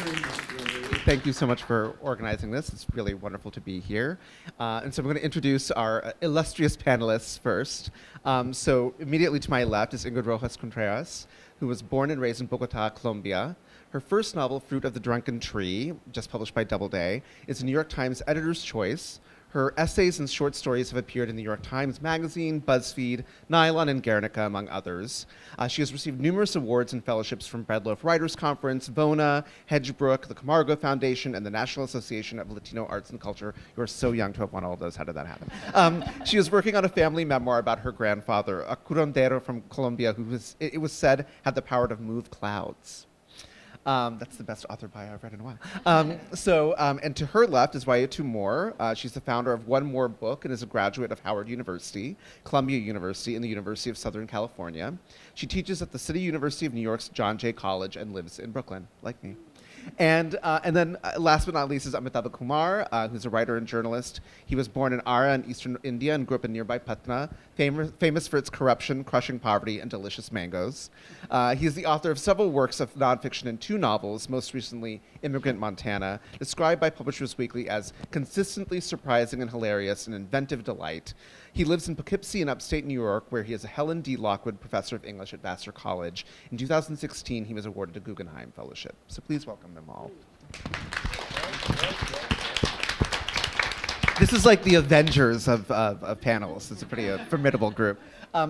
very much, Lily. Thank you so much for organizing this. It's really wonderful to be here. And so I'm going to introduce our illustrious panelists first. So immediately to my left is Ingrid Rojas Contreras, who was born and raised in Bogota, Colombia. Her first novel, Fruit of the Drunken Tree, just published by Doubleday, is a New York Times editor's choice. Her essays and short stories have appeared in the New York Times Magazine, BuzzFeed, Nylon, and Guernica, among others. She has received numerous awards and fellowships from Breadloaf Writers Conference, VONA, Hedgebrook, the Camargo Foundation, and the National Association of Latino Arts and Culture. You are so young to have won all of those. How did that happen? She is working on a family memoir about her grandfather, a curandero from Colombia, who it was said had the power to move clouds. That's the best author bio I've read in a while. And to her left is Wayétu Moore. She's the founder of One More Book and is a graduate of Howard University, Columbia University, and the University of Southern California. She teaches at the City University of New York's John Jay College and lives in Brooklyn, like me. And then last but not least is Amitava Kumar, who's a writer and journalist. He was born in Ara in eastern India and grew up in nearby Patna, famous for its corruption, crushing poverty, and delicious mangoes. He is the author of several works of nonfiction and 2 novels, most recently Immigrant, Montana, described by Publishers Weekly as consistently surprising and hilarious, an inventive delight. He lives in Poughkeepsie in upstate New York, where he is a Helen D. Lockwood Professor of English at Vassar College. In 2016, he was awarded a Guggenheim Fellowship. So please welcome them all. This is like the Avengers of panels. It's a pretty formidable group.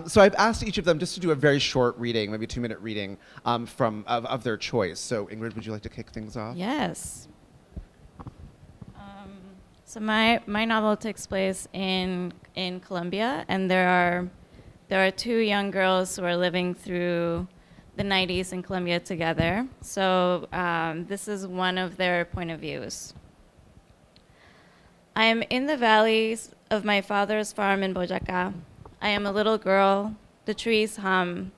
So I've asked each of them just to do a very short reading, maybe a 2-minute reading of their choice. So Ingrid, would you like to kick things off? Yes. So my novel takes place in Colombia, and there are 2 young girls who are living through the 90s in Colombia together. So this is one of their point of views. I am in the valleys of my father's farm in Boyacá. I am a little girl. The trees hum.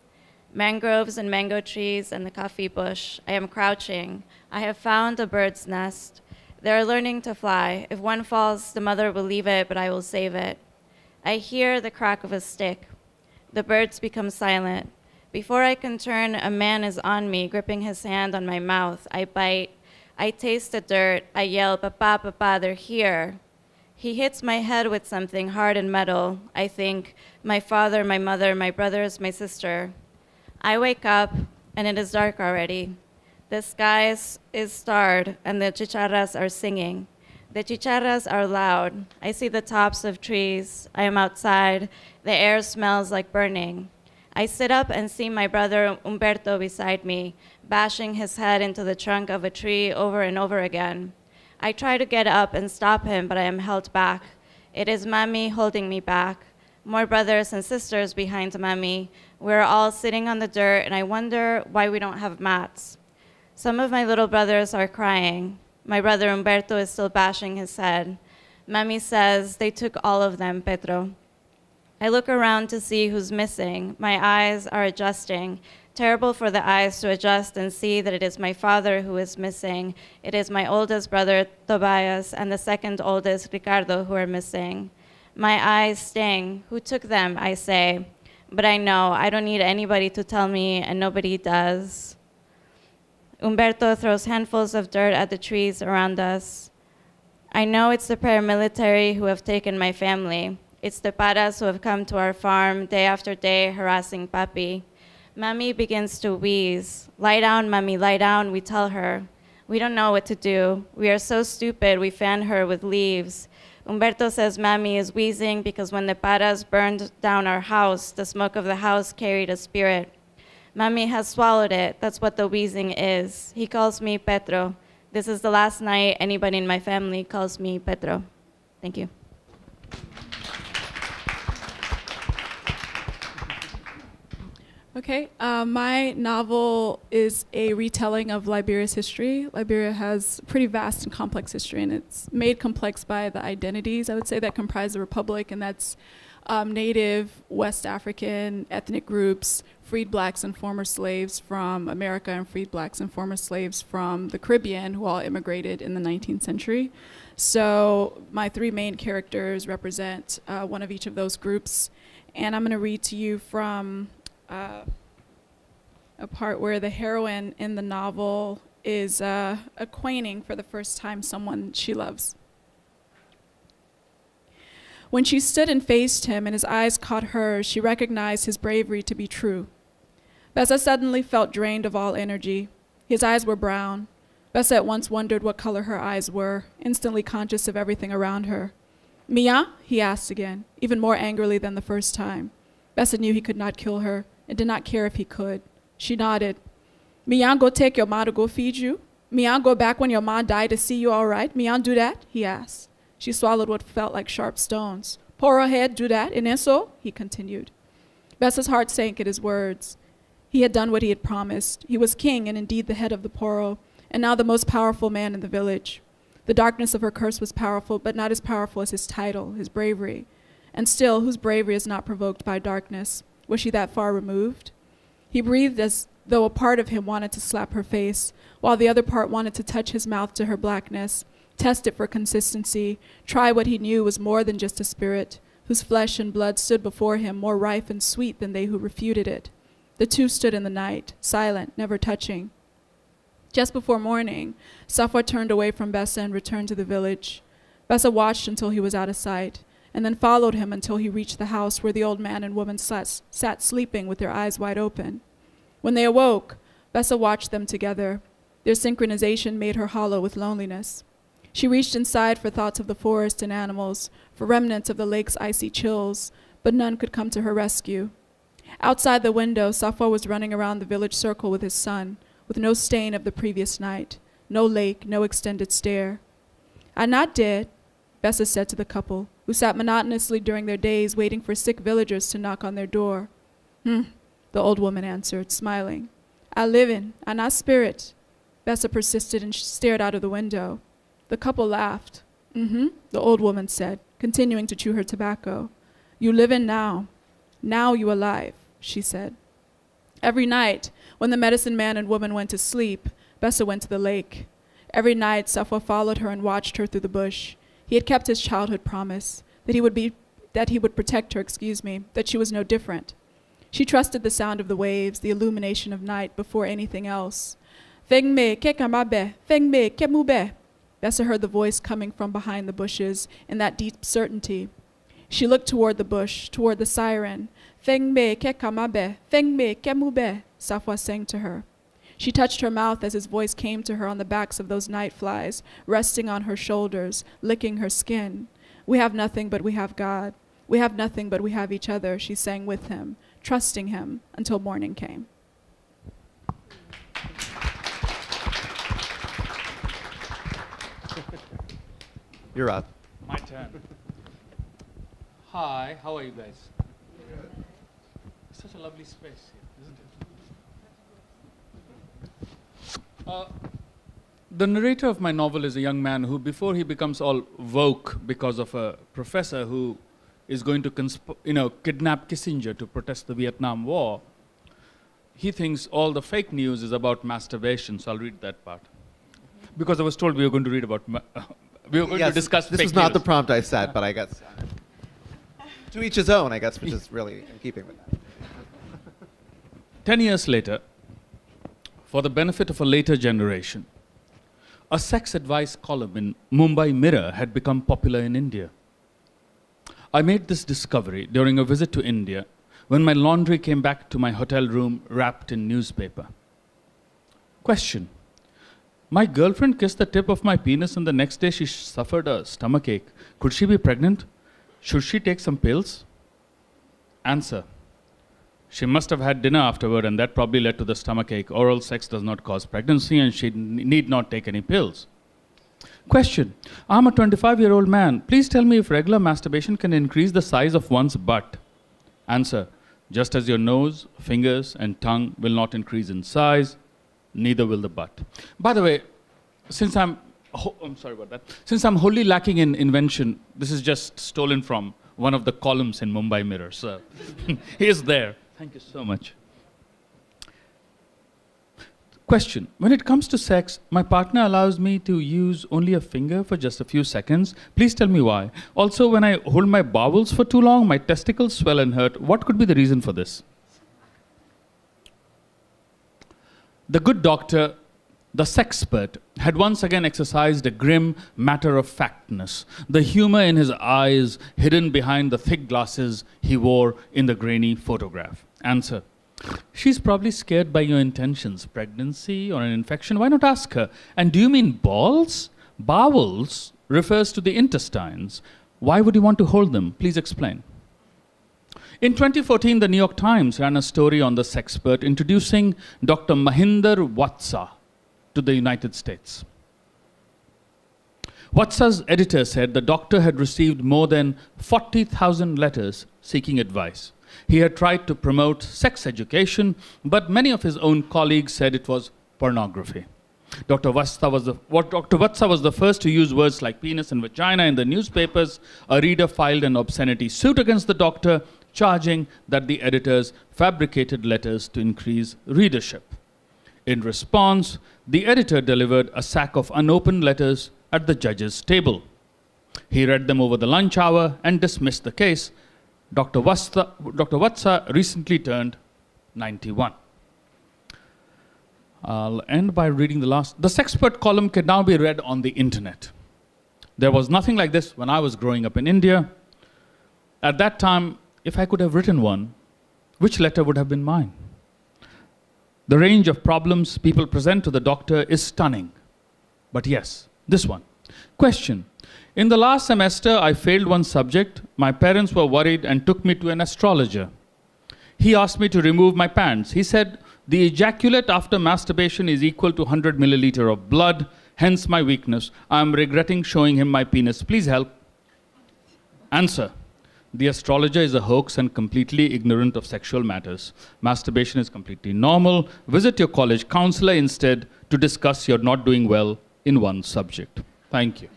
Mangroves and mango trees and the coffee bush. I am crouching. I have found a bird's nest. They are learning to fly. If one falls, the mother will leave it, but I will save it. I hear the crack of a stick. The birds become silent. Before I can turn, a man is on me, gripping his hand on my mouth. I bite. I taste the dirt. I yell, "Papa, Papa, they're here." He hits my head with something hard and metal. I think, my father, my mother, my brothers, my sister. I wake up, and it is dark already. The sky is starred, and the chicharras are singing. The chicharras are loud. I see the tops of trees. I am outside. The air smells like burning. I sit up and see my brother Humberto beside me, bashing his head into the trunk of a tree over and over again. I try to get up and stop him, but I am held back. It is Mami holding me back. More brothers and sisters behind Mami. We're all sitting on the dirt, and I wonder why we don't have mats. Some of my little brothers are crying. My brother Humberto is still bashing his head. Mami says, "They took all of them, Pedro." I look around to see who's missing. My eyes are adjusting. Terrible for the eyes to adjust and see that it is my father who is missing. It is my oldest brother, Tobias, and the second oldest, Ricardo, who are missing. My eyes sting. Who took them, I say. But I know I don't need anybody to tell me, and nobody does. Humberto throws handfuls of dirt at the trees around us. I know it's the paramilitary who have taken my family. It's the paras who have come to our farm day after day, harassing Papi. Mami begins to wheeze. "Lie down, Mami, lie down," we tell her. We don't know what to do. We are so stupid, we fan her with leaves. Humberto says Mami is wheezing because when the paras burned down our house, the smoke of the house carried a spirit. Mami has swallowed it. That's what the wheezing is. He calls me Pedro. This is the last night anybody in my family calls me Pedro. Thank you. Okay, my novel is a retelling of Liberia's history. Liberia has pretty vast and complex history, and it's made complex by the identities, I would say, that comprise the republic, and that's native West African ethnic groups, freed blacks and former slaves from America, and freed blacks and former slaves from the Caribbean, who all immigrated in the 19th century. So my 3 main characters represent one of each of those groups, and I'm going to read to you from a part where the heroine in the novel is acquainting for the first time someone she loves. When she stood and faced him and his eyes caught hers, she recognized his bravery to be true. Bessa suddenly felt drained of all energy. His eyes were brown. Bessa at once wondered what color her eyes were, instantly conscious of everything around her. Mia? He asked again, even more angrily than the first time. Bessa knew he could not kill her and did not care if he could. She nodded. Mia go take your ma to go feed you? Mia go back when your ma died to see you all right? Mia do that? He asked. She swallowed what felt like sharp stones. Pour ahead, do that, and then so? He continued. Bessa's heart sank at his words. He had done what he had promised. He was king and indeed the head of the Poro, and now the most powerful man in the village. The darkness of her curse was powerful, but not as powerful as his title, his bravery. And still, whose bravery is not provoked by darkness? Was she that far removed? He breathed as though a part of him wanted to slap her face, while the other part wanted to touch his mouth to her blackness, test it for consistency, try what he knew was more than just a spirit, whose flesh and blood stood before him more rife and sweet than they who refuted it. The two stood in the night, silent, never touching. Just before morning, Safwa turned away from Bessa and returned to the village. Bessa watched until he was out of sight, and then followed him until he reached the house where the old man and woman sat sleeping with their eyes wide open. When they awoke, Bessa watched them together. Their synchronization made her hollow with loneliness. She reached inside for thoughts of the forest and animals, for remnants of the lake's icy chills, but none could come to her rescue. Outside the window, Safwa was running around the village circle with his son, with no stain of the previous night, no lake, no extended stare. I'm not dead, Bessa said to the couple, who sat monotonously during their days waiting for sick villagers to knock on their door. The old woman answered, smiling. I live in, I'm not spirit. Bessa persisted and stared out of the window. The couple laughed. The old woman said, continuing to chew her tobacco. You live in now. Now you alive, she said. Every night, when the medicine man and woman went to sleep, Bessa went to the lake. Every night, Safwa followed her and watched her through the bush. He had kept his childhood promise, that he would protect her, that she was no different. She trusted the sound of the waves, the illumination of night before anything else. Fengme ke kamabe, fengme ke mube. Bessa heard the voice coming from behind the bushes in that deep certainty. She looked toward the bush, toward the siren. Fengme ke kamabe, fengme ke mube, Safwa sang to her. She touched her mouth as his voice came to her on the backs of those night flies, resting on her shoulders, licking her skin. We have nothing, but we have God. We have nothing, but we have each other, she sang with him, trusting him until morning came. You're up. My turn. Hi, how are you guys? Good. Such a lovely space here, isn't it? The narrator of my novel is a young man who, before he becomes all woke because of a professor who is going to kidnap Kissinger to protest the Vietnam War, he thinks all the fake news is about masturbation, so I'll read that part. Because I was told we were going to read about, we were going to discuss fake news. This was not the prompt I set, but I guess to each his own, I guess, which is really in keeping with that. 10 years later, for the benefit of a later generation, a sex advice column in Mumbai Mirror had become popular in India. I made this discovery during a visit to India when my laundry came back to my hotel room wrapped in newspaper. Question. My girlfriend kissed the tip of my penis and the next day she suffered a stomachache. Could she be pregnant? Should she take some pills? Answer. She must have had dinner afterward and that probably led to the stomachache. Oral sex does not cause pregnancy and she need not take any pills. Question. I'm a 25-year-old man. Please tell me if regular masturbation can increase the size of one's butt. Answer. Just as your nose, fingers, and tongue will not increase in size, neither will the butt. By the way, since I'm sorry about that. Since I'm wholly lacking in invention, this is just stolen from one of the columns in Mumbai Mirror. So he is there. Thank you so much. Question. When it comes to sex, my partner allows me to use only a finger for just a few seconds. Please tell me why. Also, when I hold my bowels for too long, my testicles swell and hurt. What could be the reason for this? The good doctor the sexpert, had once again exercised a grim matter-of-factness, the humor in his eyes hidden behind the thick glasses he wore in the grainy photograph? Answer: she's probably scared by your intentions, pregnancy or an infection. Why not ask her? And do you mean balls? Bowels refers to the intestines. Why would you want to hold them? Please explain. In 2014, the New York Times ran a story on the sexpert introducing Dr. Mahinder Vatsa to the United States. Vatsa's editor said the doctor had received more than 40,000 letters seeking advice. He had tried to promote sex education, but many of his own colleagues said it was pornography. Dr. Vatsa was the first to use words like penis and vagina in the newspapers. A reader filed an obscenity suit against the doctor, charging that the editors fabricated letters to increase readership. In response, the editor delivered a sack of unopened letters at the judge's table. He read them over the lunch hour and dismissed the case. Dr. Vatsa recently turned 91. I'll end by reading the last. The Sexpert column can now be read on the internet. There was nothing like this when I was growing up in India. At that time, if I could have written one, which letter would have been mine? The range of problems people present to the doctor is stunning. But yes, this one. Question: in the last semester, I failed one subject. My parents were worried and took me to an astrologer. He asked me to remove my pants. He said, the ejaculate after masturbation is equal to 100 milliliter of blood, hence my weakness. I am regretting showing him my penis. Please help. Answer: the astrologer is a hoax and completely ignorant of sexual matters. Masturbation is completely normal. Visit your college counselor instead to discuss your not doing well in one subject. Thank you.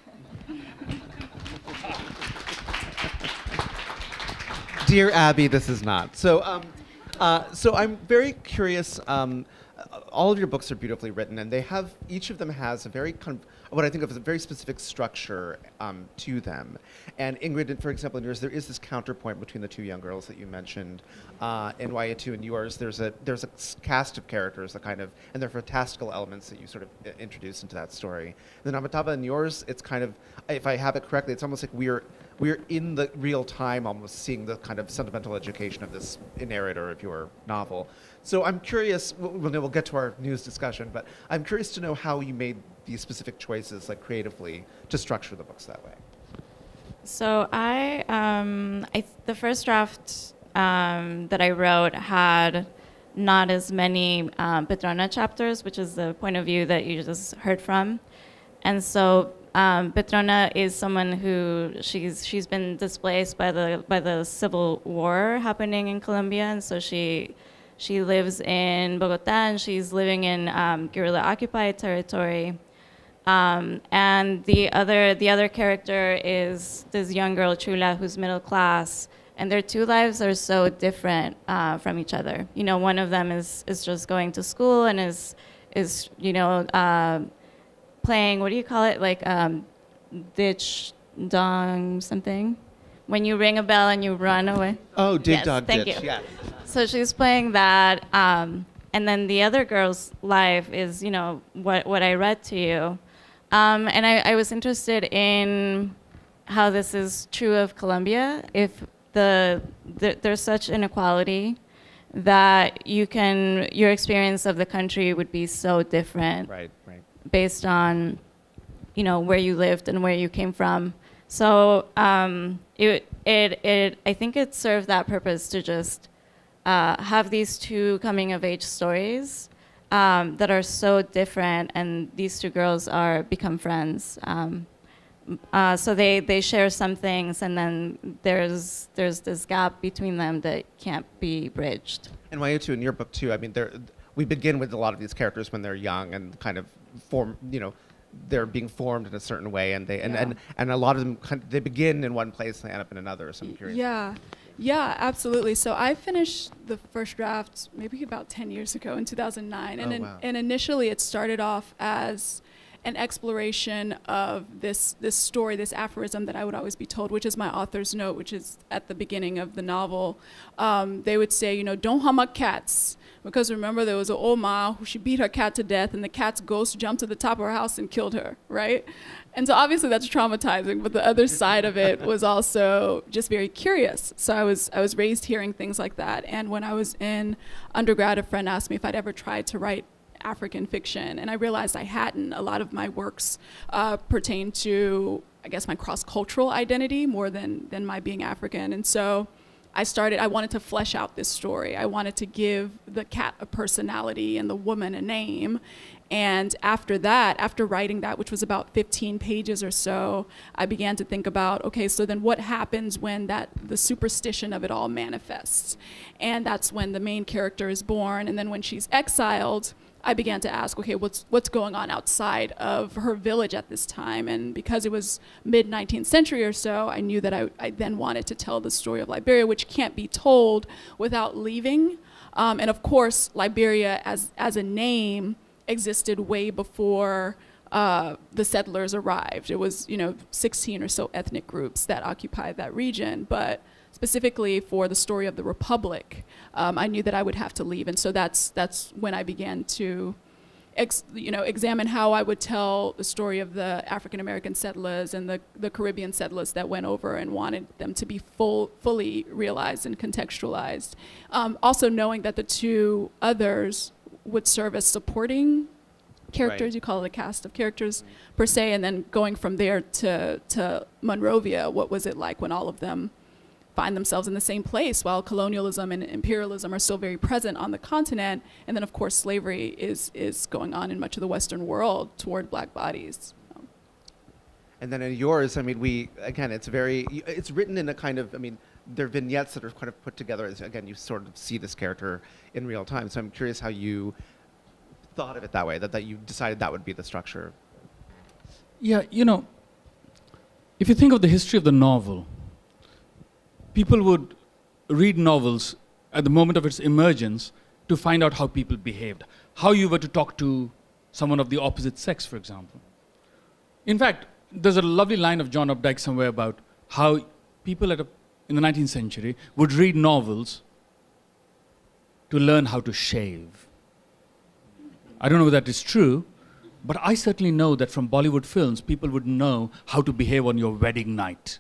Dear Abby, this is not. So I'm very curious. All of your books are beautifully written, and each of them has a very kind of what I think of as a very specific structure to them. And Ingrid, for example, in yours, there is this counterpoint between the two young girls that you mentioned. In Wayétu and yours, there's a cast of characters that kind of, and they're fantastical elements that you sort of introduce into that story. And then Amitava in yours, it's kind of, if I have it correctly, it's almost like we're in the real time, almost seeing the kind of sentimental education of this narrator of your novel. So I'm curious, we'll get to our news discussion, but I'm curious to know how you made these specific choices, like creatively, to structure the books that way. So the first draft that I wrote had not as many Petrona chapters, which is the point of view that you just heard from. And so Petrona is someone who she's been displaced by the civil war happening in Colombia, and so she lives in Bogota, and she's living in guerrilla occupied territory. And the other character is this young girl Chula, who's middle class, and their two lives are so different from each other. You know, one of them is just going to school and is playing, what do you call it, like ditch dong something, when you ring a bell and you run away. Oh, dig yes, dog thank ditch. you. Yeah. So she's playing that, and then the other girl's life is, you know, what I read to you, and I was interested in how this is true of Colombia. If there's such inequality that your experience of the country would be so different, Right. based on, you know, where you lived and where you came from. So I think it served that purpose to just have these two coming of age stories that are so different, and these two girls become friends. So they share some things, and then there's this gap between them that can't be bridged. And Wayétu, in your book too, I mean, we begin with a lot of these characters when they're young and kind of form, you know, they're being formed in a certain way, and and a lot of them they begin in one place and they end up in another. So I'm curious. Yeah, absolutely. So I finished the first draft maybe about 10 years ago in 2009, and initially it started off as an exploration of this story, this aphorism that I would always be told, which is my author's note, which is at the beginning of the novel. They would say, you know, don't hummock cats, Because remember, there was an old ma who she beat her cat to death, and the cat's ghost jumped to the top of her house and killed her, right? And so obviously that's traumatizing, but the other side of it was also just very curious. So I was raised hearing things like that. And when I was in undergrad, a friend asked me if I'd ever tried to write African fiction, and I realized I hadn't. A lot of my works pertain to, I guess, my cross-cultural identity more than my being African. And so I wanted to flesh out this story. I wanted to give the cat a personality and the woman a name. And after that, after writing that, which was about 15 pages or so, I began to think about, okay, so then what happens when the superstition of it all manifests? And that's when the main character is born. And then when she's exiled, I began to ask, okay, what's going on outside of her village at this time? And because it was mid-19th century or so, I knew that I then wanted to tell the story of Liberia, which can't be told without leaving. And of course, Liberia as a name existed way before the settlers arrived. It was, 16 or so ethnic groups that occupied that region. But specifically for the story of the Republic, I knew that I would have to leave. And so that's when I began to examine how I would tell the story of the African-American settlers and the Caribbean settlers that went over and wanted them to be fully realized and contextualized. Also knowing that the two others would serve as supporting characters, right. You call it a cast of characters per se, and then going from there to Monrovia, what was it like when all of them find themselves in the same place while colonialism and imperialism are still very present on the continent, and then of course slavery is going on in much of the Western world toward black bodies. And then in yours, I mean, it's written in a kind of, I mean, there are vignettes that are kind of put together as, again, you sort of see this character in real time. So I'm curious how you thought of it that way, that you decided that would be the structure. Yeah, if you think of the history of the novel, people would read novels at the moment of its emergence to find out how people behaved, how you were to talk to someone of the opposite sex, for example. In fact, there's a lovely line of John Updike somewhere about how people in the 19th century would read novels to learn how to shave. I don't know if that is true, but I certainly know that from Bollywood films, people would know how to behave on your wedding night.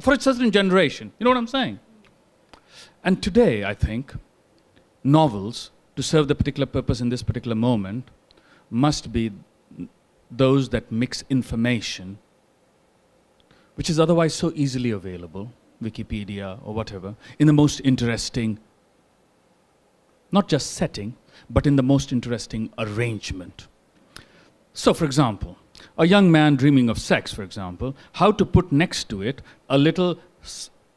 For a certain generation, you know what I'm saying? And today, I think, novels, to serve the particular purpose in this particular moment, must be those that mix information, which is otherwise so easily available, Wikipedia or whatever, in the most interesting, not just setting, but in the most interesting arrangement. So, for example, a young man dreaming of sex, for example, how to put next to it a little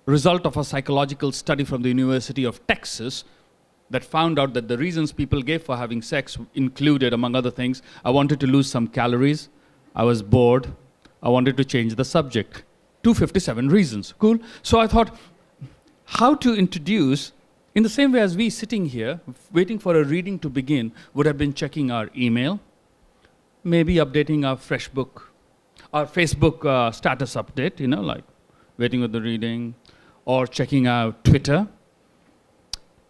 result of a psychological study from the University of Texas that found out that the reasons people gave for having sex included, among other things, I wanted to lose some calories, I was bored, I wanted to change the subject. 257 reasons. Cool. So I thought, how to introduce, in the same way as we sitting here, waiting for a reading to begin, would have been checking our email, maybe updating our our Facebook status update, like waiting with the reading, or checking out Twitter.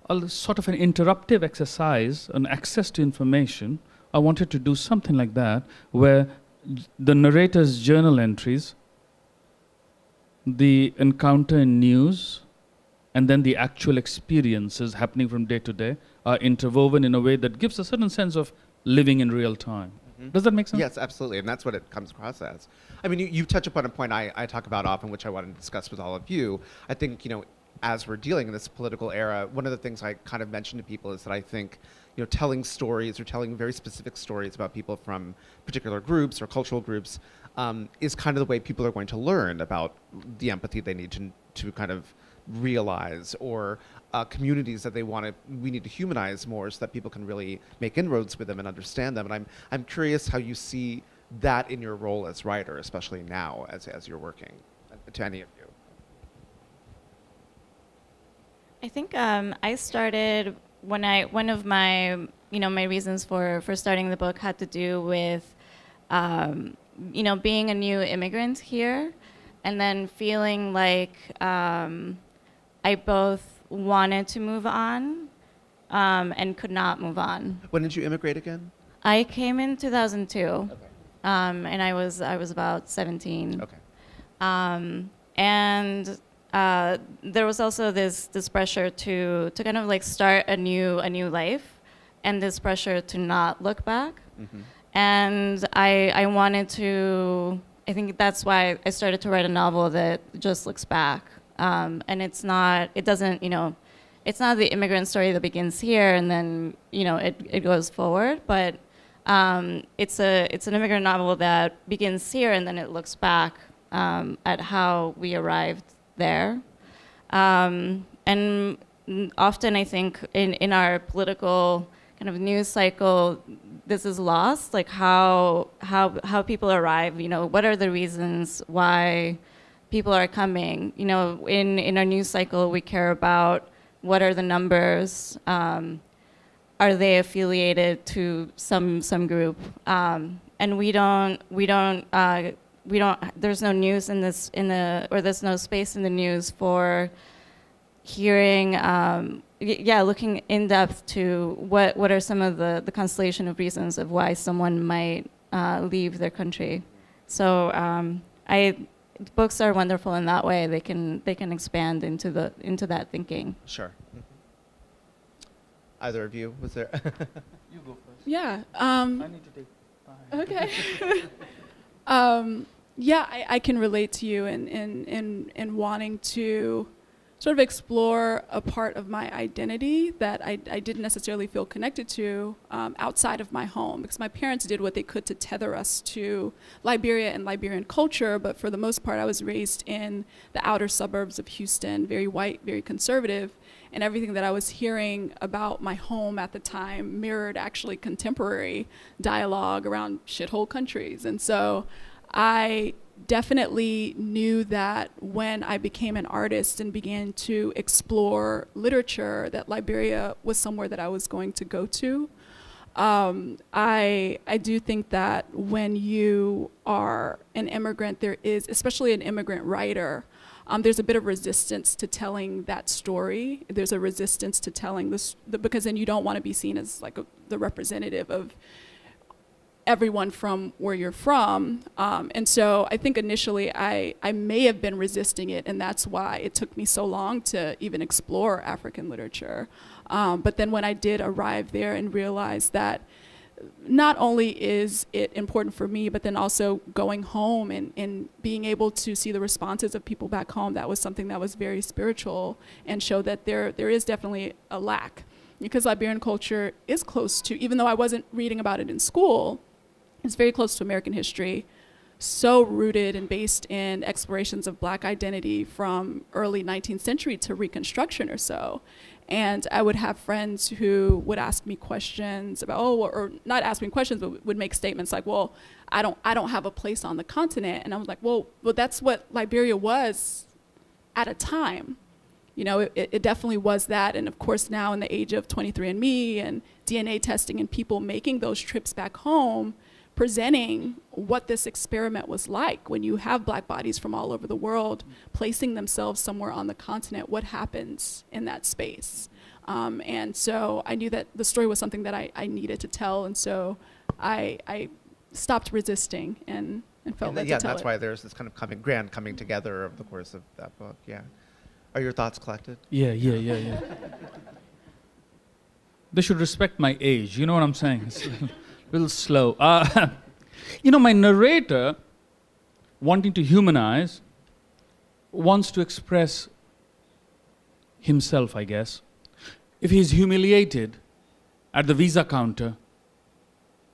A sort of an interruptive exercise, an access to information. I wanted to do something like that, where the narrator's journal entries, the encounter in news, and then the actual experiences happening from day to day are interwoven in a way that gives a certain sense of living in real time. Mm-hmm. Does that make sense? Yes, absolutely, and that's what it comes across as. I mean, you touch upon a point I talk about often, which I want to discuss with all of you. I think, as we're dealing in this political era, one of the things I kind of mention to people is that I think, telling stories or telling very specific stories about people from particular groups or cultural groups is kind of the way people are going to learn about the empathy they need to kind of realize, or communities that we need to humanize more so that people can really make inroads with them and understand them. And I'm curious how you see that in your role as writer, especially now as you're working, to any of you. I think I started one of my my reasons for starting the book had to do with being a new immigrant here, and then feeling like I both wanted to move on and could not move on. When did you immigrate again? I came in 2002, Okay. and I was about 17. Okay. And there was also this pressure to kind of like start a new life, and this pressure to not look back. Mm-hmm. And I wanted to. I think that's why I started to write a novel that just looks back. And it's not. It doesn't. It's not the immigrant story that begins here and then it goes forward, but it's an immigrant novel that begins here and then it looks back at how we arrived there. And often I think in our political kind of news cycle, this is lost, like how people arrive. What are the reasons why people are coming? In our news cycle, we care about what are the numbers. Are they affiliated to some group? And we don't. There's no news or there's no space in the news for hearing. Looking in depth to what are some of the constellation of reasons of why someone might leave their country. So books are wonderful in that way. They can expand into that thinking. Sure. Mm-hmm. Either of you, was there? You go first. Yeah. I need to take 5. Okay. I can relate to you in wanting to sort of explore a part of my identity that I didn't necessarily feel connected to outside of my home, because my parents did what they could to tether us to Liberia and Liberian culture, but for the most part I was raised in the outer suburbs of Houston, very white, very conservative, and everything that I was hearing about my home at the time mirrored actually contemporary dialogue around shithole countries. And so I definitely knew that when I became an artist and began to explore literature, that Liberia was somewhere that I was going to go to. I do think that when you are an immigrant, there is, especially an immigrant writer, there's a bit of resistance to telling that story. There's a resistance to telling this, because then you don't want to be seen as like the representative of everyone from where you're from. And so I think initially I may have been resisting it, and that's why it took me so long to even explore African literature. But then when I did arrive there and realize that not only is it important for me, but then also going home and being able to see the responses of people back home, that was something that was very spiritual and showed that there is definitely a lack. Because Liberian culture is close to, even though I wasn't reading about it in school, it's very close to American history, so rooted and based in explorations of Black identity from early 19th century to Reconstruction or so. And I would have friends who would ask me questions about, or not ask me questions, but would make statements like, well, I don't have a place on the continent. And I was like, well, that's what Liberia was at a time. It definitely was that. And of course, now in the age of 23andMe and DNA testing and people making those trips back home, presenting what this experiment was like when you have Black bodies from all over the world placing themselves somewhere on the continent, what happens in that space. And so I knew that the story was something that I needed to tell, and so I stopped resisting and felt led to tell it. Yeah, that's why there's this kind of coming together over the course of that book, yeah. Are your thoughts collected? Yeah. They should respect my age, you know what I'm saying? It's a little slow. My narrator, wanting to humanize, wants to express himself, I guess. If he's humiliated at the visa counter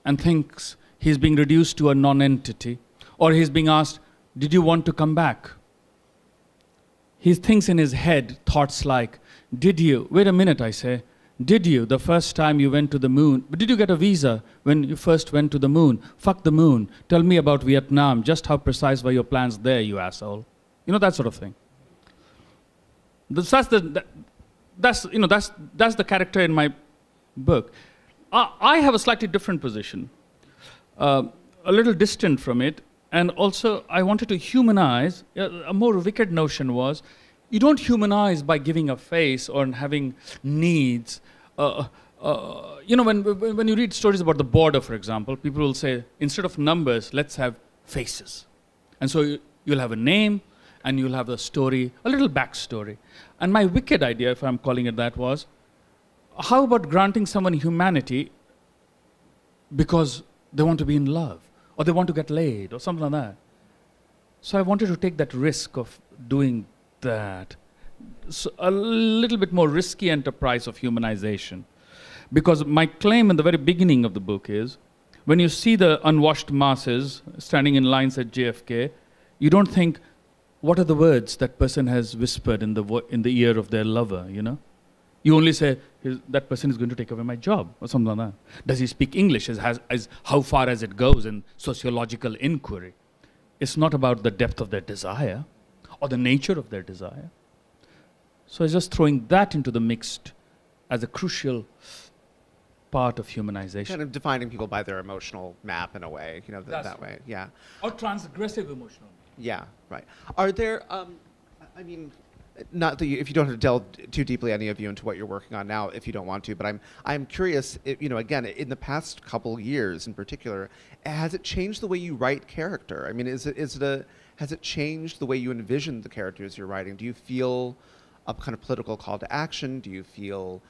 and thinks he's being reduced to a non-entity, or he's being asked, did you want to come back? He thinks in his head thoughts like, did you, wait a minute, I say, did you, the first time you went to the moon, but did you get a visa when you first went to the moon? Fuck the moon. Tell me about Vietnam. Just how precise were your plans there, you asshole? That sort of thing. That's the character in my book. I have a slightly different position, a little distant from it, and also I wanted to humanize. A more wicked notion was, you don't humanize by giving a face or having needs. When you read stories about the border, for example, people will say, instead of numbers, let's have faces. And so you'll have a name, and you'll have a story, a little backstory. And my wicked idea, if I'm calling it that, was, how about granting someone humanity because they want to be in love, or they want to get laid, or something like that? So I wanted to take that risk of doing that. So a little bit more risky enterprise of humanization. Because my claim in the very beginning of the book is, when you see the unwashed masses standing in lines at JFK, you don't think, what are the words that person has whispered in the ear of their lover, you know? You only say, that person is going to take away my job, or something like that. Does he speak English? How far as it goes in sociological inquiry. It's not about the depth of their desire, or the nature of their desire. So it's just throwing that into the mix as a crucial part of humanization. Kind of defining people by their emotional map in a way, you know, that way, yeah. Or transgressive emotional. Yeah, right. Are there, I mean, not that if you don't have to delve too deeply, any of you, into what you're working on now, if you don't want to, but I'm curious, again, in the past couple years in particular, has it changed the way you write character? I mean, has it changed the way you envision the characters you're writing? Do you feel a kind of political call to action? Do you feel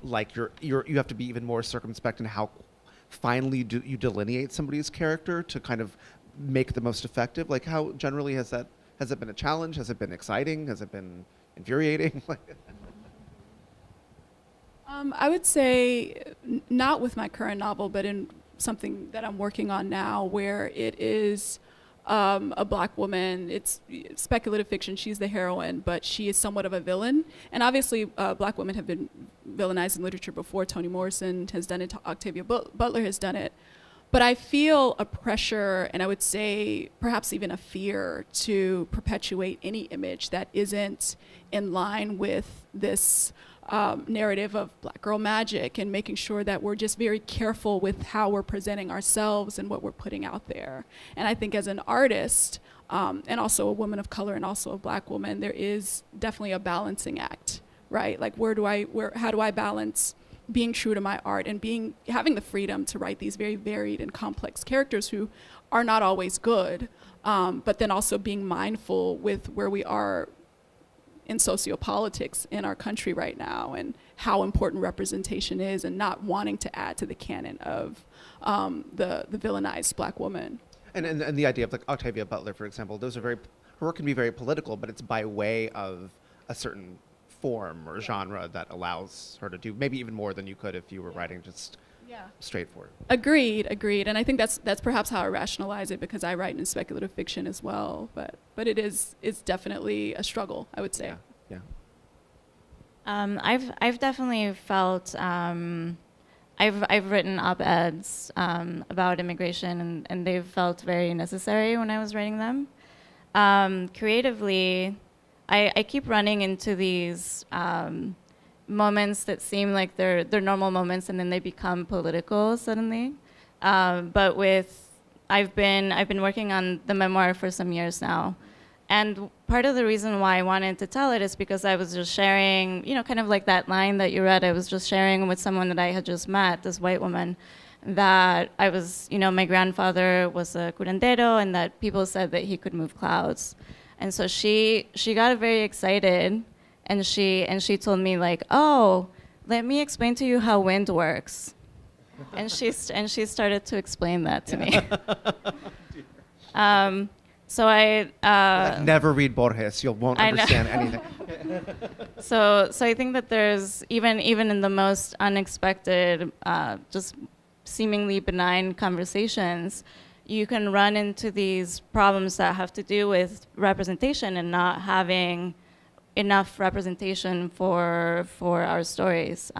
like you have to be even more circumspect in how finely you delineate somebody's character to kind of make it the most effective? Like, how generally has it been a challenge? Has it been exciting? Has it been infuriating? I would say not with my current novel, but in something that I'm working on now, where it is a black woman. It's speculative fiction. She's the heroine, but she is somewhat of a villain. And obviously, black women have been villainized in literature before. Toni Morrison has done it. Octavia Butler has done it. But I feel a pressure, and I would say perhaps even a fear, to perpetuate any image that isn't in line with this narrative of black girl magic, and making sure that we're just very careful with how we're presenting ourselves and what we're putting out there. And I think as an artist, and also a woman of color and also a black woman, there is definitely a balancing act, right? Like, how do I balance being true to my art and having the freedom to write these very varied and complex characters who are not always good, but then also being mindful with where we are in sociopolitics in our country right now, and how important representation is, and not wanting to add to the canon of the villainized black woman. And the idea of, like, Octavia Butler, for example, her work can be very political, but it's by way of a certain form or genre that allows her to do maybe even more than you could if you were writing just straightforward. Agreed. And I think that's perhaps how I rationalize it, because I write in speculative fiction as well. But it's definitely a struggle, I would say. Yeah. I've definitely felt I've written op-eds about immigration, and they've felt very necessary when I was writing them. Creatively, I keep running into these moments that seem like they're normal moments, and then they become political suddenly. But I've been working on the memoir for some years now, and part of the reason why I wanted to tell it is because I was just sharing, kind of like that line that you read. I was just sharing with someone that I had just met, this white woman, that I was, my grandfather was a curandero, and that people said that he could move clouds. And so she got very excited, and she told me, like, oh, let me explain to you how wind works. and she started to explain that to me. So never read Borges. You won't understand anything. So I think that there's even in the most unexpected, just seemingly benign conversations, you can run into these problems that have to do with representation and not having enough representation for our stories.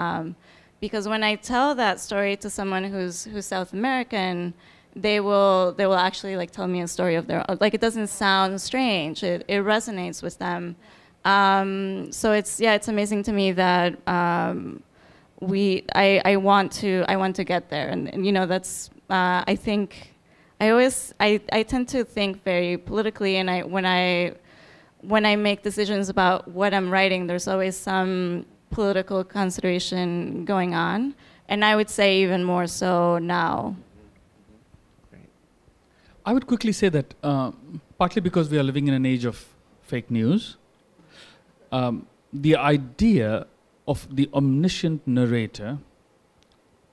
Because when I tell that story to someone who's South American, they will actually, like, tell me a story of their own. Like, it doesn't sound strange. It resonates with them. So it's amazing to me that I want to get there, and that's I think. I tend to think very politically, and when I make decisions about what I'm writing, there's always some political consideration going on, and I would say even more so now. Great. I would quickly say that partly because we are living in an age of fake news, the idea of the omniscient narrator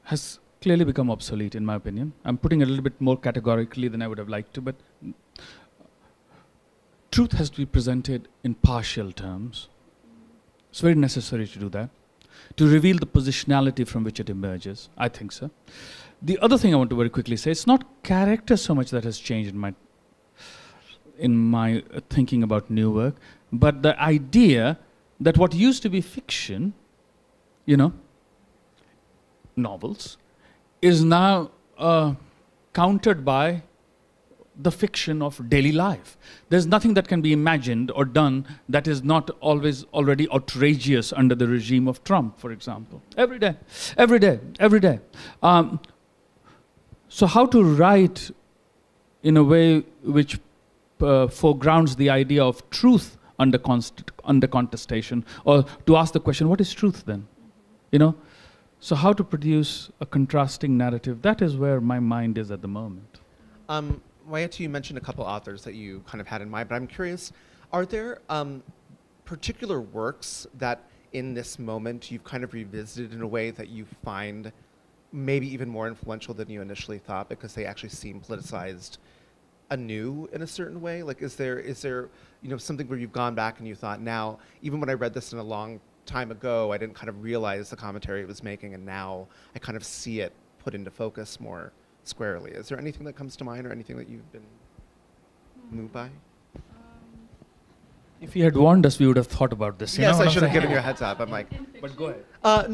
has clearly become obsolete, in my opinion. I'm putting it a little bit more categorically than I would have liked to, but truth has to be presented in partial terms. It's very necessary to do that, to reveal the positionality from which it emerges. I think so. The other thing I want to very quickly say, it's not character so much that has changed in my thinking about new work, but the idea that what used to be fiction, novels, is now countered by the fiction of daily life. There's nothing that can be imagined or done that is not always already outrageous under the regime of Trump, for example. Every day, every day, every day. So how to write in a way which foregrounds the idea of truth under contestation, or to ask the question, what is truth then? So how to produce a contrasting narrative, that is where my mind is at the moment. Wayétu, you mentioned a couple authors that you kind of had in mind, but I'm curious, are there particular works that in this moment you've kind of revisited in a way that you find maybe even more influential than you initially thought because they actually seem politicized anew in a certain way? Like, is there something where you've gone back and you thought, now, even when I read this in a long time ago, I didn't kind of realize the commentary it was making, and now I kind of see it put into focus more squarely. Is there anything that comes to mind or anything that you've been moved by? If you had warned us, we would have thought about this. Yes, I should have given you a heads up. I'm like, but go ahead.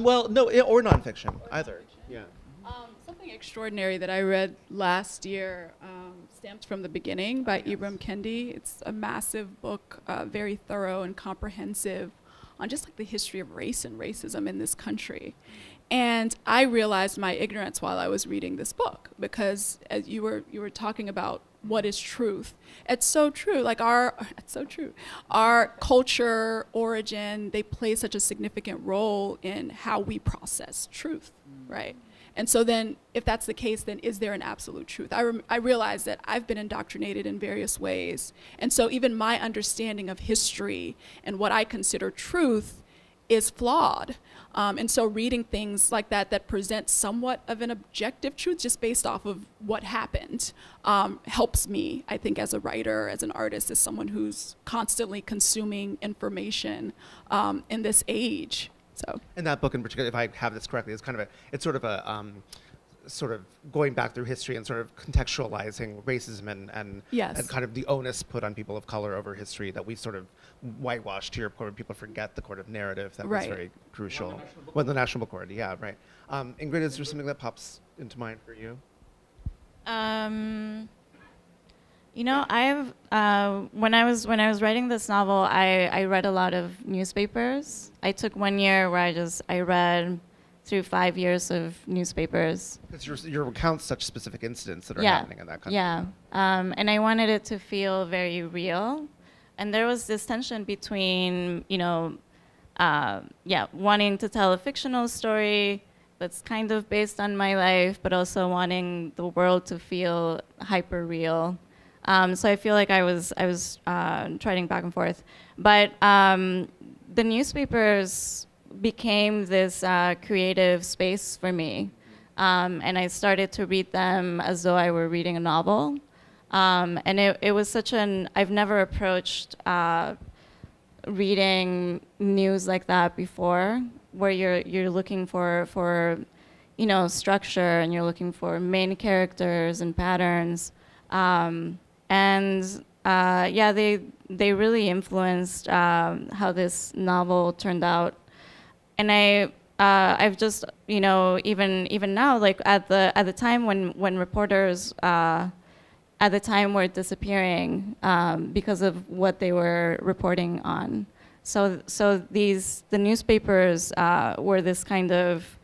Well, no, or nonfiction either. Yeah. Something extraordinary that I read last year, Stamped from the Beginning by Ibram Kendi. It's a massive book, very thorough and comprehensive on just like the history of race and racism in this country. And I realized my ignorance while I was reading this book, because as you were talking about what is truth. It's so true. Like it's so true. Our culture, origin, they play such a significant role in how we process truth, right? And so then, if that's the case, then is there an absolute truth? I realize that I've been indoctrinated in various ways. And so even my understanding of history and what I consider truth is flawed. And so reading things like that present somewhat of an objective truth just based off of what happened helps me, I think, as a writer, as an artist, as someone who's constantly consuming information in this age. So. And that book in particular, if I have this correctly, is kind of it's sort of a sort of going back through history and sort of contextualizing racism and Yes. and kind of the onus put on people of color over history that we sort of whitewashed here. People forget the kind of narrative that was very crucial. Well, the National Book Award, yeah, right. Ingrid, is there something that pops into mind for you? I've when I was writing this novel, I read a lot of newspapers. I took 1 year where I read through 5 years of newspapers. Because your recount such specific incidents that are happening in that country. Yeah, and I wanted it to feel very real, and there was this tension between wanting to tell a fictional story that's kind of based on my life, but also wanting the world to feel hyper real. So I feel like I was trading back and forth, but the newspapers became this creative space for me, and I started to read them as though I were reading a novel, and it was I've never approached reading news like that before, where you're looking for structure, and you're looking for main characters and patterns. They really influenced how this novel turned out, and I've just even now, like at the time when reporters at the time were disappearing because of what they were reporting on. So the newspapers were this kind of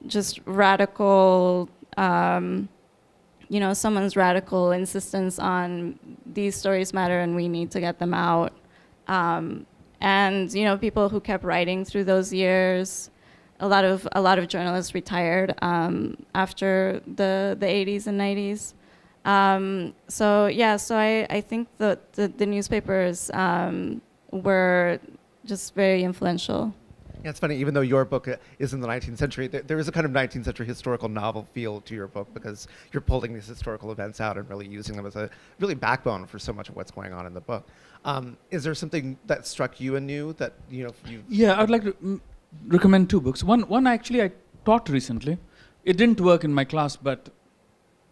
just radical. Someone's radical insistence on these stories matter and we need to get them out. And people who kept writing through those years. A lot of journalists retired after the 80s and 90s. So I think the newspapers were just very influential. Yeah, it's funny, even though your book is in the 19th century, there is a kind of 19th century historical novel feel to your book, because you're pulling these historical events out and really using them as a really backbone for so much of what's going on in the book. Is there something that struck you anew that, you... Yeah, I'd like to recommend two books. One actually I taught recently. It didn't work in my class, but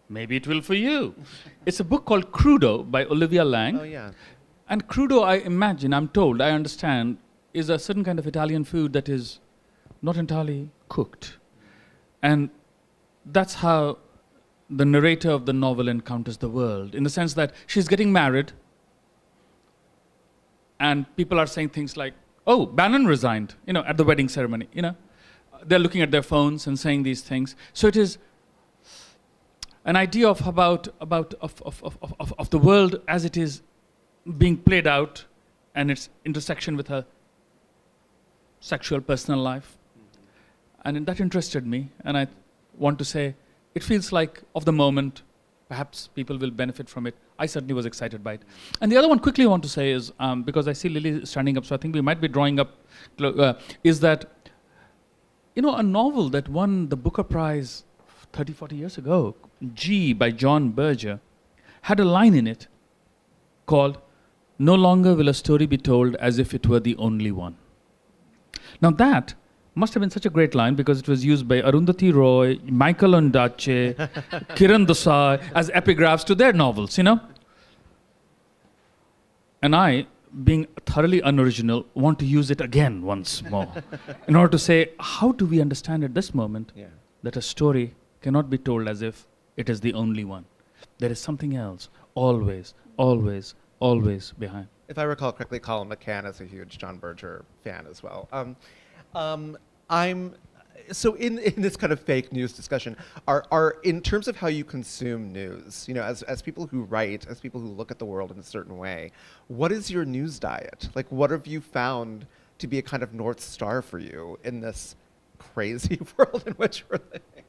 maybe it will for you. It's a book called Crudo by Olivia Lang. Oh, yeah. And crudo, I imagine, I'm told, I understand, is a certain kind of Italian food that is not entirely cooked. And that's how the narrator of the novel encounters the world, in the sense that she's getting married, and people are saying things like, oh, Bannon resigned, at the wedding ceremony, They're looking at their phones and saying these things. So it is an idea of the world as it is being played out, and its intersection with her sexual personal life. And that interested me, and I want to say, it feels like of the moment, perhaps people will benefit from it. I certainly was excited by it. And the other one quickly I want to say is, because I see Lily standing up, so I think we might be drawing up, is that, a novel that won the Booker Prize 30, 40 years ago, G by John Berger, had a line in it called, "No longer will a story be told as if it were the only one." Now that must have been such a great line, because it was used by Arundhati Roy, Michael Ondaatje, Kiran Desai as epigraphs to their novels, And I, being thoroughly unoriginal, want to use it again once more in order to say, how do we understand at this moment that a story cannot be told as if it is the only one? There is something else, always, always, always behind. If I recall correctly, Colin McCann is a huge John Berger fan as well. So in this kind of fake news discussion, are in terms of how you consume news, as people who write, as people who look at the world in a certain way, what is your news diet? Like, what have you found to be a kind of North Star for you in this crazy world in which we're living?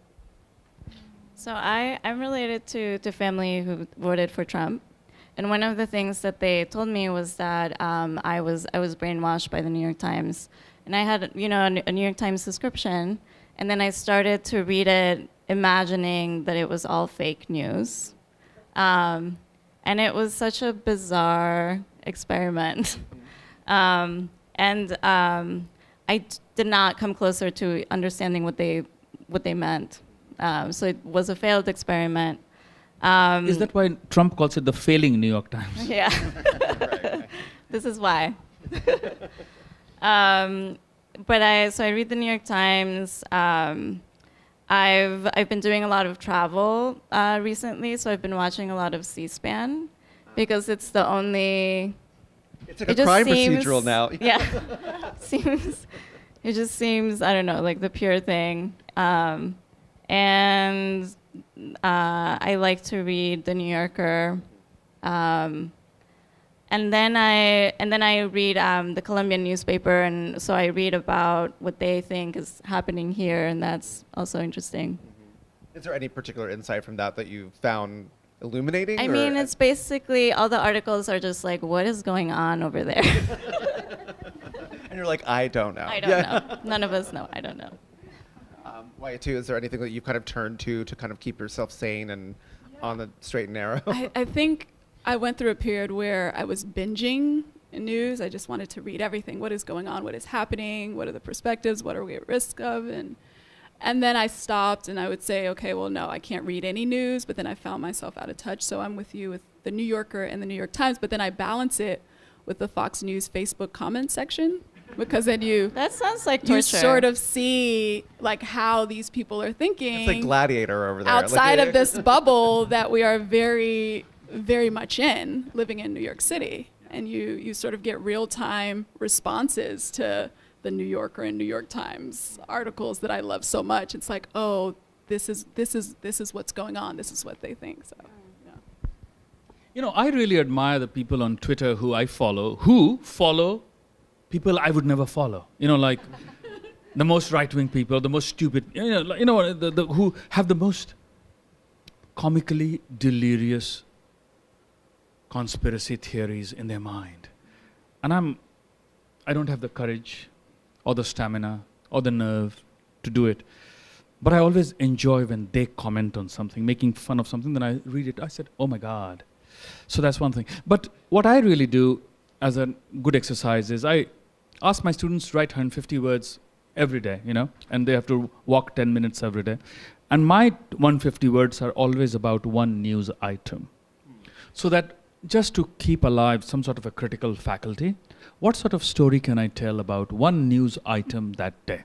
So I'm related to family who voted for Trump. And one of the things that they told me was that I was brainwashed by the New York Times. And I had, a New York Times subscription, and then I started to read it imagining that it was all fake news. And it was such a bizarre experiment. I did not come closer to understanding what they meant. So it was a failed experiment. Is that why Trump calls it the failing New York Times? Yeah. Right. This is why. But I read the New York Times. I've been doing a lot of travel recently, so I've been watching a lot of C-SPAN because it's the only. It's like a crime procedural now. Yeah. It just seems, I don't know, like the pure thing. And I like to read The New Yorker. And then I read the Colombian newspaper, and so I read about what they think is happening here, and that's also interesting. Is there any particular insight from that you found illuminating? I mean, it's basically all the articles are just like, what is going on over there? And you're like, I don't know. I don't know. None of us know. I don't know. Wayétu, is there anything that you kind of turned to kind of keep yourself sane and on the straight and narrow? I think I went through a period where I was binging in news. I just wanted to read everything. What is going on? What is happening? What are the perspectives? What are we at risk of? And then I stopped, and I would say, okay, well, no, I can't read any news. But then I found myself out of touch. So I'm with you with the New Yorker and the New York Times. But then I balance it with the Fox News Facebook comment section, because then that sounds like torture. You sort of see like how these people are thinking. It's like Gladiator over there. Outside of this bubble that we are very, very much in, living in New York City. And you sort of get real-time responses to the New Yorker and New York Times articles that I love so much. It's like, oh, this is what's going on. This is what they think. So, yeah. I really admire the people on Twitter who follow people I would never follow. You know, like the most right-wing people, the most stupid, who have the most comically delirious conspiracy theories in their mind. And I don't have the courage or the stamina or the nerve to do it. But I always enjoy when they comment on something, making fun of something, then I read it. I said, oh my God. So that's one thing. But what I really do as a good exercise is I ask my students to write 150 words every day, and they have to walk 10 minutes every day. And my 150 words are always about one news item. So that just to keep alive some sort of a critical faculty, what sort of story can I tell about one news item that day?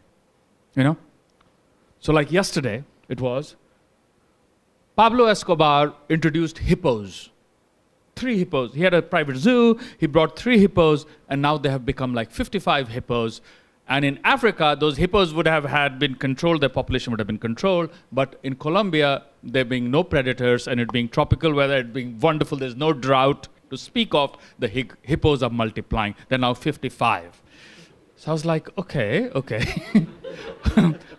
So like yesterday, it was Pablo Escobar introduced hippos. 3 hippos. He had a private zoo, he brought 3 hippos, and now they have become like 55 hippos. And in Africa, those hippos would have been controlled, their population would have been controlled, but in Colombia, there being no predators, and it being tropical weather, it being wonderful, there's no drought to speak of, the hippos are multiplying. They're now 55. So I was like, okay.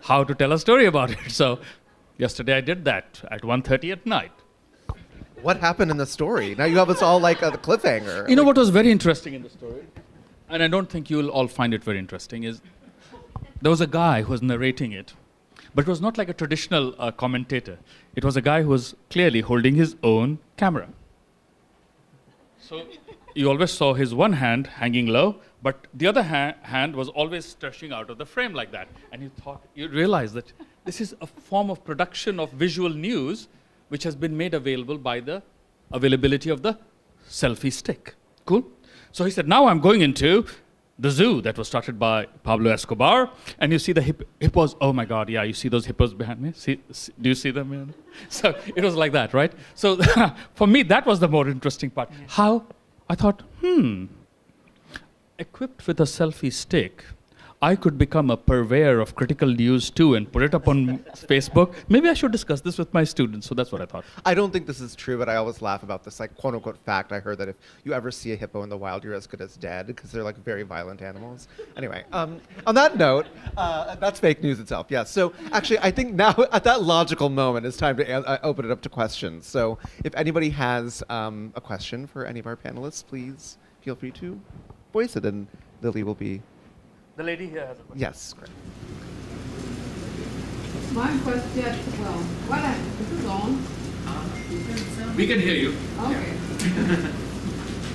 How to tell a story about it. So yesterday I did that at 1:30 at night. What happened in the story? Now you have us all like a cliffhanger. You know what was very interesting in the story? And I don't think you'll all find it very interesting, is there was a guy who was narrating it, but it was not like a traditional commentator. It was a guy who was clearly holding his own camera. So you always saw his one hand hanging low, but the other hand was always stretching out of the frame like that. And you realize that this is a form of production of visual news which has been made available by the availability of the selfie stick. Cool? So he said, now I'm going into the zoo that was started by Pablo Escobar, and you see the hippos. Oh my God, yeah, you see those hippos behind me? Do you see them? Man? So it was like that, right? So for me, that was the more interesting part. Yeah. How I thought, equipped with a selfie stick, I could become a purveyor of critical news too and put it up on Facebook. Maybe I should discuss this with my students. So that's what I thought. I don't think this is true, but I always laugh about this like quote unquote fact. I heard that if you ever see a hippo in the wild, you're as good as dead because they're like very violent animals. Anyway, on that note, that's fake news itself. Yeah. So actually, I think now at that logical moment, it's time to open it up to questions. So if anybody has a question for any of our panelists, please feel free to voice it, and Lily will be. The lady here has a question. Yes, great. My question, this is on. We can hear you. Okay. Yeah.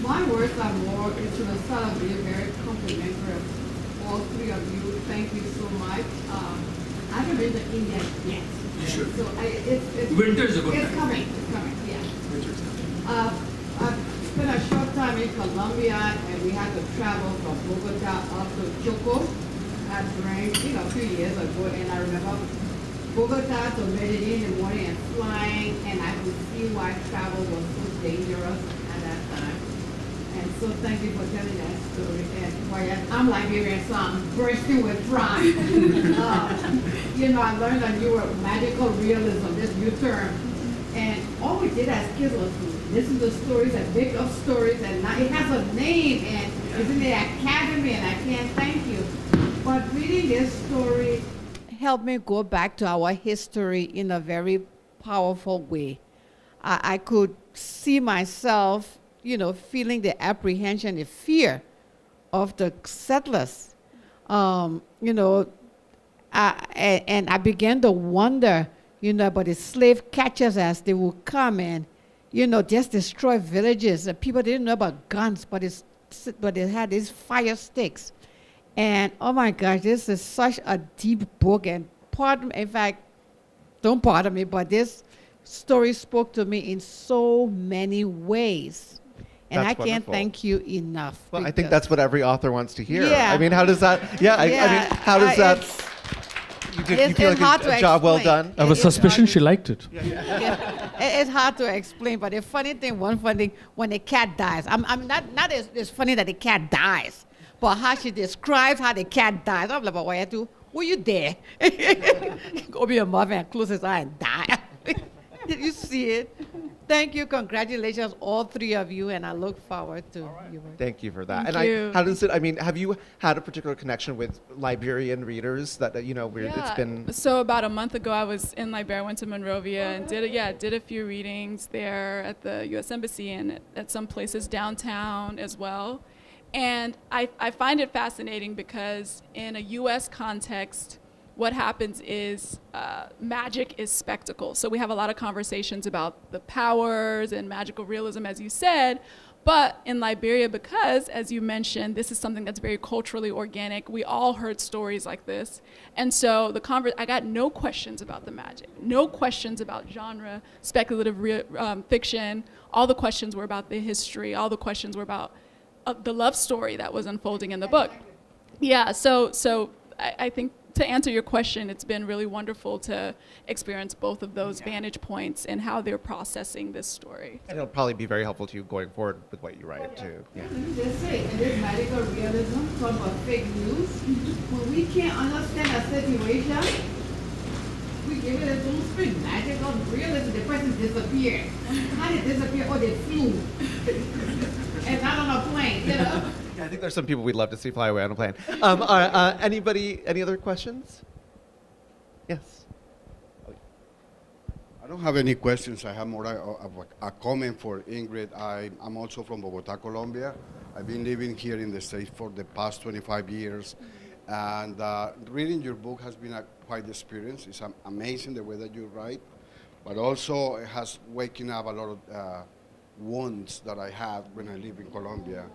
My words are more into the style of being very complimentary of all 3 of you. Thank you so much. I haven't been to India yet. You should. So Winter's a good It's coming, yeah. Winter's coming. Spent a short time in Colombia, and we had to travel from Bogota up to Choco during, a few years ago. And I remember Bogota to Medellin in the morning and flying, and I could see why travel was so dangerous at that time. And so thank you for telling that story. And I'm Liberian, so I'm bursting with pride. I learned a new word, magical realism, this new term. And all we did as kids was listen to stories and make up stories, and now it has a name, and it's in the academy, and I can't thank you. But reading this story helped me go back to our history in a very powerful way. I could see myself, feeling the apprehension, the fear of the settlers, and I began to wonder, about the slave catchers as they would come and, just destroy villages. People didn't know about guns, but they had these fire sticks. And oh my gosh, this is such a deep book. And in fact, don't pardon me, but this story spoke to me in so many ways. And That's I can't wonderful. thank you enough. Well, I think that's what every author wants to hear. Yeah. I mean, how does that? Yeah. I mean, how does that? You feel like a job well done? I have a suspicion she liked it. It's hard to explain, but the funny thing, one funny thing, when the cat dies, I'm not as funny that the cat dies, but how she describes how the cat dies. I'm like, Wayétu, were you there? Go be a mother and close his eye and die. Did you see it? thank you. Congratulations, all three of you, and I look forward to your work. Thank you for that. Thank and you. how does it? I mean, have you had a particular connection with Liberian readers that you know where it's been? So about a month ago, I was in Liberia, went to Monrovia, and did a few readings there at the U.S. Embassy and at some places downtown as well. And I find it fascinating because in a U.S. context, what happens is magic is spectacle. So we have a lot of conversations about the powers and magical realism, as you said. But in Liberia, because, as you mentioned, this is something that's very culturally organic, we all heard stories like this. And so I got no questions about the magic, no questions about genre, speculative fiction. All the questions were about the history. All the questions were about the love story that was unfolding in the book. Yeah, so I think to answer your question, it's been really wonderful to experience both of those vantage points and how they're processing this story. And it'll probably be very helpful to you going forward with what you write too. Yeah. Let me just say, in this magical realism, talk about fake news, when we can't understand a situation, we give it its own spin. Magical realism, the person disappeared. How did they disappear? Oh, they flew. And not on a plane, you know? Yeah, I think there's some people we'd love to see fly away on a plane. Anybody, any other questions? Yes. I don't have any questions. I have more a comment for Ingrid. I'm also from Bogota, Colombia. I've been living here in the States for the past 25 years. And reading your book has been a quite experience. It's amazing the way that you write, but also it has waking up a lot of wounds that I had when I lived in Colombia.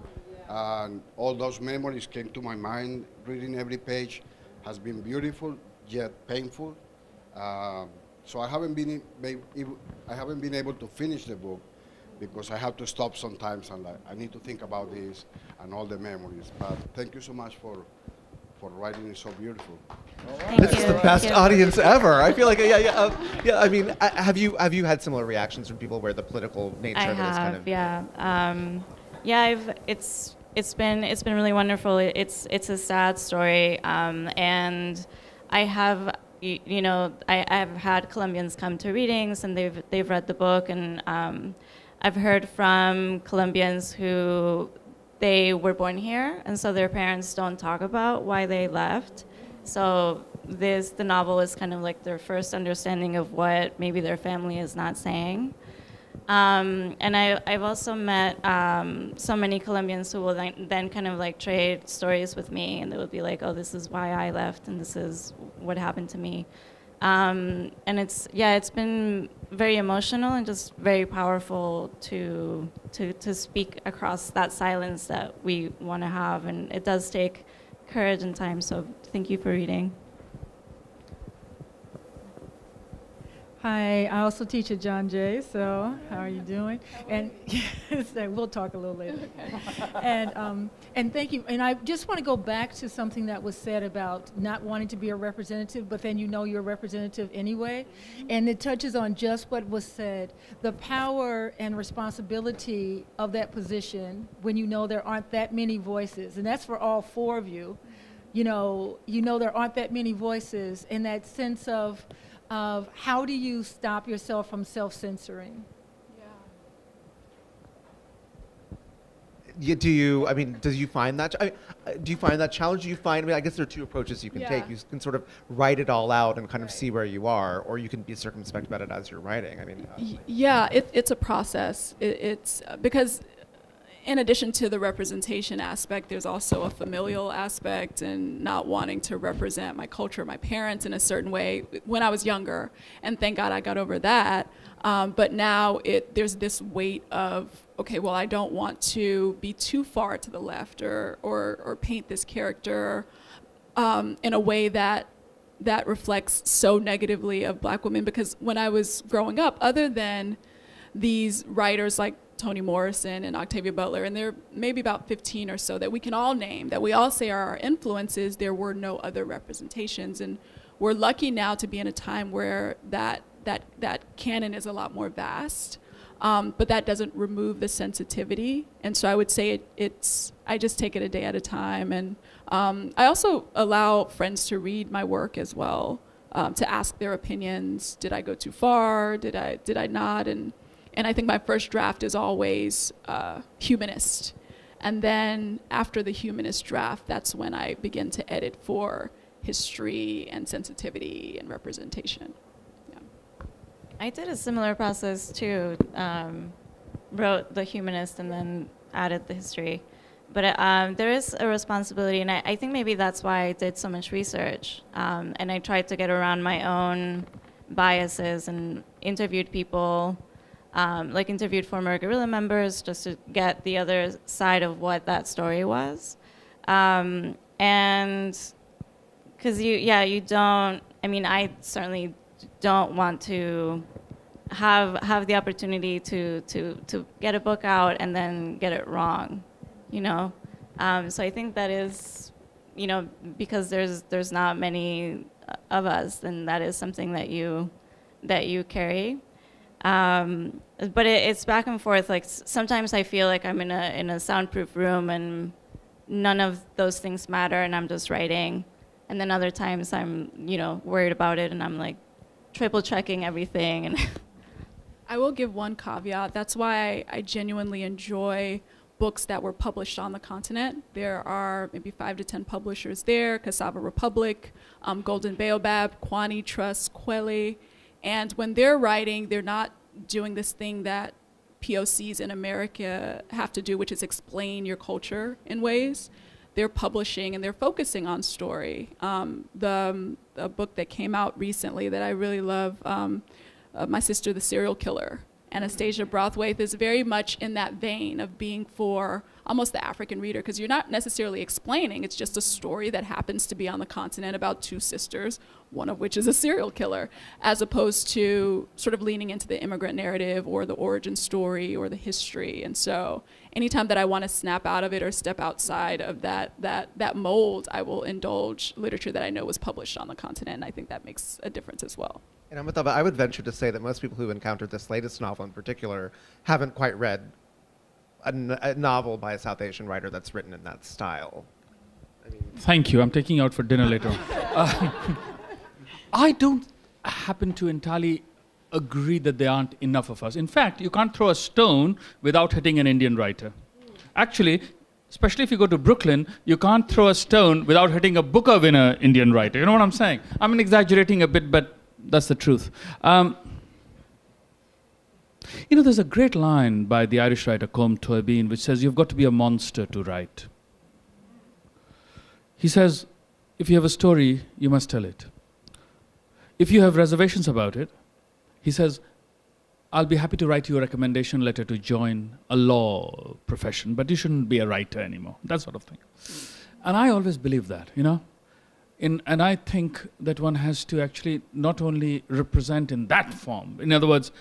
And all those memories came to my mind. Reading every page has been beautiful, yet painful. So I haven't been able to finish the book because I have to stop sometimes and I need to think about this and all the memories. But thank you so much for writing it so beautiful. This is the best audience ever. I feel like, yeah. I mean, have you had similar reactions from people where the political nature of it is kind of? It's been really wonderful. It's a sad story, and I have I've had Colombians come to readings and they've read the book, and I've heard from Colombians who they were born here, and so their parents don't talk about why they left. So the novel is kind of like their first understanding of what maybe their family is not saying. And I've also met so many Colombians who will then kind of like trade stories with me, and they would be like, oh, this is why I left, and this is what happened to me. And it's been very emotional and just very powerful to speak across that silence that we want to have, and it does take courage and time. So thank you for reading. Hi, I also teach at John Jay, so how are you doing? And we'll talk a little later. And thank you. And I just want to go back to something that was said about not wanting to be a representative, but then you're a representative anyway. And it touches on just what was said, the power and responsibility of that position when you know there aren't that many voices. And that's for all four of you. You know there aren't that many voices, in that sense of how do you stop yourself from self-censoring? Do you find that? Do you find that challenge? Do you find? I guess there are two approaches you can take. You can sort of write it all out and kind of see where you are, or you can be circumspect about it as you're writing. It's a process. It's because, in addition to the representation aspect, there's also a familial aspect and not wanting to represent my culture, my parents in a certain way when I was younger. And thank God I got over that. But now there's this weight of, okay, well, I don't want to be too far to the left or paint this character in a way that reflects so negatively of Black women. Because when I was growing up, other than these writers like Toni Morrison and Octavia Butler, and there are maybe about 15 or so that we can all name, that we all say are our influences, there were no other representations. And we're lucky now to be in a time where that canon is a lot more vast, but that doesn't remove the sensitivity. And so I would say I just take it a day at a time. And I also allow friends to read my work as well, to ask their opinions. Did I go too far? Did I not? And And I think my first draft is always humanist. And then after the humanist draft, that's when I begin to edit for history and sensitivity and representation. Yeah. I did a similar process too. Wrote the humanist and then added the history. But there is a responsibility, and I think maybe that's why I did so much research. And I tried to get around my own biases and interviewed people, like interviewed former guerrilla members just to get the other side of what that story was. And because you don't, I mean, I certainly don't want to have the opportunity to get a book out and then get it wrong, you know? So I think that is, you know, because there's not many of us, then that is something that you carry. But it's back and forth. Like sometimes I feel like I'm in a soundproof room and none of those things matter and I'm just writing. And then other times I'm, you know, worried about it and I'm like triple checking everything. And I will give one caveat. That's why I genuinely enjoy books that were published on the continent. There are maybe 5 to 10 publishers there: Cassava Republic, Golden Baobab, Kwani Trust, Kweli. And when they're writing, they're not doing this thing that POCs in America have to do, which is explain your culture in ways. They're publishing and they're focusing on story. The book that came out recently that I really love, My Sister the Serial Killer, Anastasia Brothwaite, is very much in that vein of being for almost the African reader, because you're not necessarily explaining, it's just a story that happens to be on the continent about 2 sisters, one of which is a serial killer, as opposed to sort of leaning into the immigrant narrative or the origin story or the history. And so anytime that I want to snap out of it or step outside of that mold, I will indulge literature that I know was published on the continent, and I think that makes a difference as well. And Amitava, I would venture to say that most people who encountered this latest novel in particular haven't quite read a novel by a South Asian writer that's written in that style. I mean, thank you. I'm taking you out for dinner later on. I don't happen to entirely agree that there aren't enough of us. In fact, you can't throw a stone without hitting an Indian writer. Actually, especially if you go to Brooklyn, you can't throw a stone without hitting a Booker winner Indian writer. You know what I'm saying? I'm exaggerating a bit, but that's the truth. You know, there's a great line by the Irish writer Colm Toibin which says, you've got to be a monster to write. He says, if you have a story, you must tell it. If you have reservations about it, he says, I'll be happy to write you a recommendation letter to join a law profession, but you shouldn't be a writer anymore, that sort of thing. And I always believe that, you know. And I think that one has to actually not only represent in that form, in other words,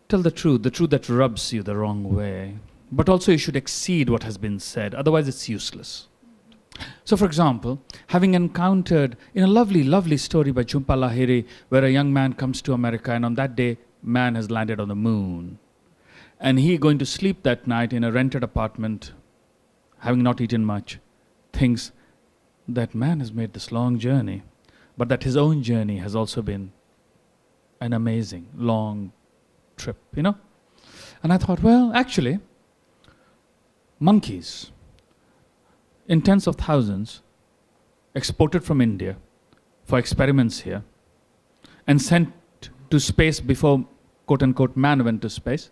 tell the truth that rubs you the wrong way, but also you should exceed what has been said, otherwise it's useless. So for example, having encountered in a lovely, lovely story by Jhumpa Lahiri, where a young man comes to America and on that day, man has landed on the moon. And he going to sleep that night in a rented apartment, having not eaten much, thinks that man has made this long journey, but that his own journey has also been an amazing, long trip, you know? And I thought, well, actually, monkeys in tens of thousands exported from India for experiments here and sent to space before, quote-unquote, man went to space,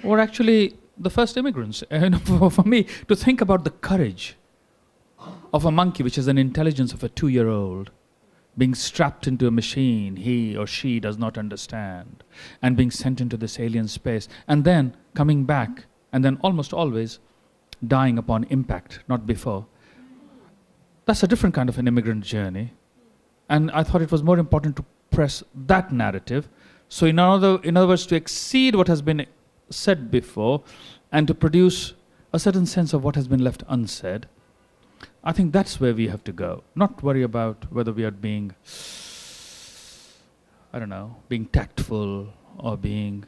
were actually the first immigrants. For me, to think about the courage of a monkey, which is an intelligence of a 2-year-old, being strapped into a machine he or she does not understand, and being sent into this alien space, and then coming back, and then almost always dying upon impact, not before. That's a different kind of an immigrant journey. And I thought it was more important to press that narrative. So in other words, to exceed what has been said before, and to produce a certain sense of what has been left unsaid. I think that's where we have to go. Not worry about whether we are being, I don't know, being tactful or being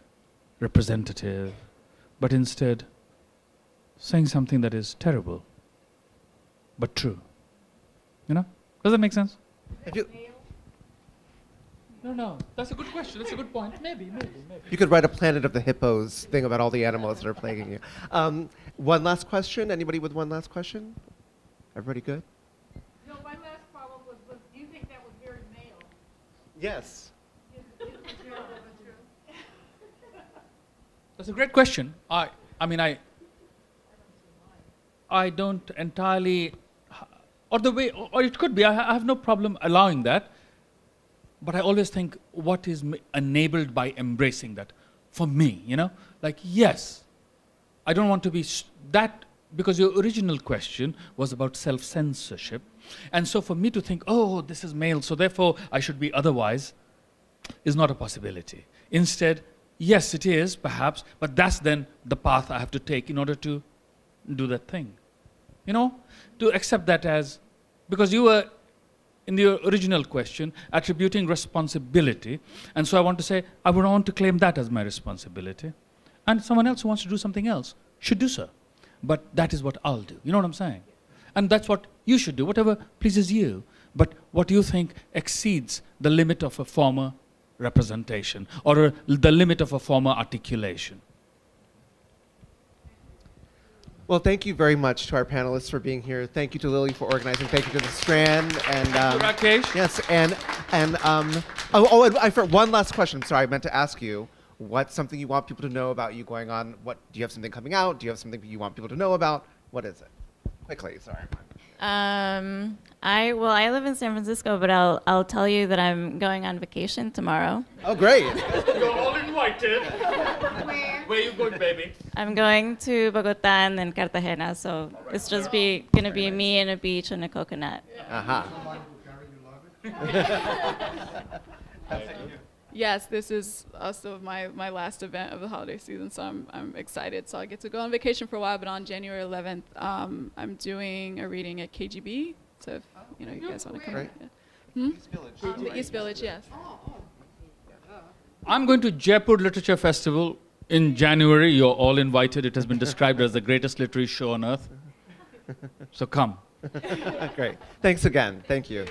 representative, but instead saying something that is terrible, but true. You know? Does that make sense? if you, No. That's a good question. That's a good point. Maybe. You could write a Planet of the Hippos thing about all the animals that are plaguing you. One last question. Anybody with one last question? Everybody good? No, my last follow-up was, do you think that was very male? Yes. That's a great question. I don't entirely, or it could be. I have no problem allowing that. But I always think, what is enabled by embracing that? For me, like, yes, I don't want to be that, because your original question was about self-censorship. And so for me to think, oh, this is male, so therefore I should be otherwise, is not a possibility. Instead, yes, it is, perhaps, but that's then the path I have to take in order to do that thing. To accept that as, because you were, in the original question, attributing responsibility. And so I want to say, I would want to claim that as my responsibility. And someone else who wants to do something else should do so. But that is what I'll do. You know what I'm saying? And that's what you should do, whatever pleases you. But what you think exceeds the limit of a former representation or the limit of a former articulation. Well, thank you very much to our panelists for being here. Thank you to Lily for organizing. Thank you to the Strand and Rakesh. Yes, and for one last question. I'm sorry, I meant to ask you. What's something you want people to know about you going on? Do you have something coming out? Do you have something you want people to know about? What is it? Quickly, sorry. I live in San Francisco, but I'll tell you that I'm going on vacation tomorrow. Oh, great. You're all invited. Where are you going, baby? I'm going to Bogota and then Cartagena, so it's just gonna be me and a beach and a coconut. Yes, this is also my last event of the holiday season, so I'm excited. So I get to go on vacation for a while, but on January 11th, I'm doing a reading at KGB. So if you guys want to come. Right. East Village. The East Village, yes. I'm going to Jaipur Literature Festival in January. You're all invited. It has been described as the greatest literary show on earth. So come. Great. Thanks again. Thank you.